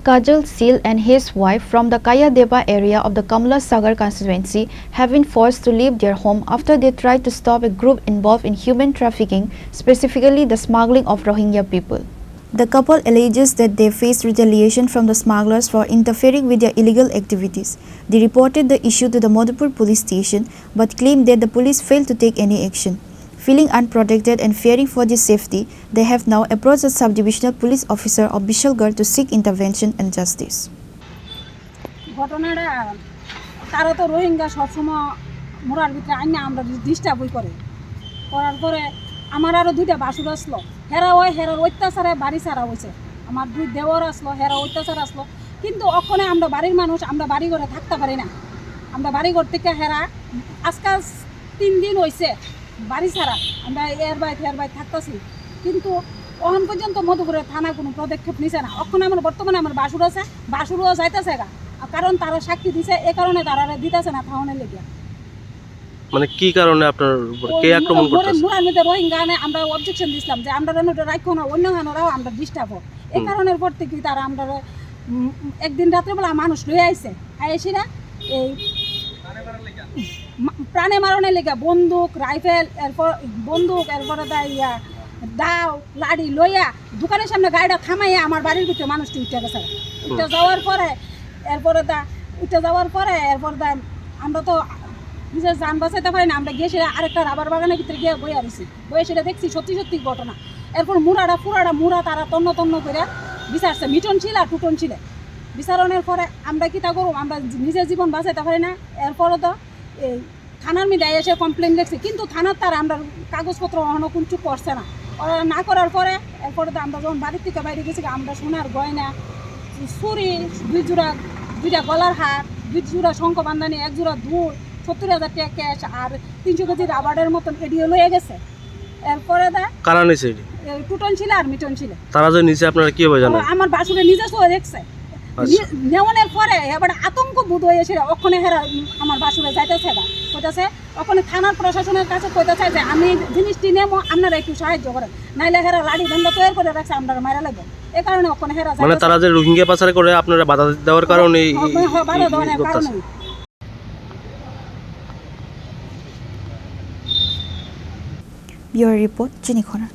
Kajal Sil and his wife from the Kayadeba area of the Kamla Sagar constituency have been forced to leave their home after they tried to stop a group involved in human trafficking, specifically the smuggling of Rohingya people. The couple alleges that they faced retaliation from the smugglers for interfering with their illegal activities. They reported the issue to the Madhupur police station but claimed that the police failed to take any action. Feeling unprotected and fearing for their safety, they have now approached the sub-divisional police officer of Bishalgarh to seek intervention and justice. ঘটনাটা তারা তো রোহিঙ্গা সবসময় মোরার ভিতরে আইনা আমরা ডিস্টার্বই করার পরে আমার আরও দুইটা বাসুর আসলো হেরার অত্যাচারে বাড়ি ছাড়া হয়েছে। আমার দুই দেওয়ার আসলো, হেরা অত্যাচার আসলো, কিন্তু ওখানে আমরা বাড়ির মানুষ আমরা বাড়ি ঘরে থাকতে পারি না। আমরা বাড়ি ঘর থেকে হেরা আজকাল 3 দিন হয়েছে বাড়ি ছাড়া, আমরা এর বাইরে থাকতেছি, কিন্তু এখন পর্যন্ত মধুপুরের থানা কোনো পদক্ষেপ নিছে না। ওখানে আমার বর্তমানে আমার বাসুর আছে, বাসুরও যাইতেছে গা, কারণ তারা সাক্ষী দিছে, এ কারণে তারা দিতেছে না থাউনের লেগে। মানে কি কারণে আপনার কে আক্রমণ করতেছে? মুরার মধ্যে রোহিঙ্গা আমরা অবজেকশন দিছিলাম যে আমরা রাখো না, অন্য গানরাও আমরা ডিস্টার্ব হোক, এই কারণের পর থেকে তারা আমরা একদিন রাত্রেবেলা মানুষ লয়ে আইছে, আইসিরা এই প্রাণে মারণের লেগে বন্দুক রাইফেল এরপরে দাও লাড়ি লইয়া দোকানের সামনে গাড়িটা থামাইয়া আমার বাড়ির ভিতরে মানুষটি উঠে গেছে। উঠে যাওয়ার পরে আমরা তো নিজের যান বাঁচাইতে পারি না, আমরা গিয়ে সেটা আরেকটা রাবার বাগানের ভিতরে গিয়ে বইয়া রয়েছি, বইয়ে সেটা দেখছি সত্যি ঘটনা। এরপর মুড়া তারা তন্ন করে বিচারছে, মিটন ছিল আর টুটন ছিল। বিচারণের পরে আমরা কি তা করবো, আমরা নিজের জীবন বাঁচাইতে পারি না। এরপরে তো এই থানার মিডিয়া এসে কমপ্লেন দেখছি, কিন্তু থানার তারা আমরা কাগজপত্র অহনো কিছু করছে না। ওরা না করার পরে এরপরে তো আমরা যখন বাড়ির থেকে বাইরে গেছি, আমরা সোনার গয়না, ছুরি, দুইটা গলার হার, 2 জোড়া শঙ্খ বান্ধানি, 1 জোড়া দুল, 70,000 টাকা ক্যাশ আর 300 কেজি রাবারের মতন এডিও লয়ে গেছে। এরপরে কারা নিছে? টুটন ছিল আর মিটন ছিল। তারা যে নিচে আপনারা কি হবে জানেন? আমার বাসুরে নিজে সহ দেখছে। নেওয়ানোর পরে এবার আতঙ্ক বোধ হয়েছে, ওখানে হেরা আমার বাসুরে যাইতেছে না, কইতাছে ওখানে থানার প্রশাসনের কাছে কইতাছে যে আমি জিনিসটি নেবো, আপনারা একটু সাহায্য করেন, নাইলে হেরা লাড়ি দণ্ড তৈরি করে রাখছে, আমরা মারা লাগবে। এই কারণে ওখানে হেরা মানে তারা যে রোহিঙ্গা পাচার করে আপনারা বাধা দেওয়ার কারণে বাধা দেওয়ার কারণে। Bureau Report, Jenny Khona.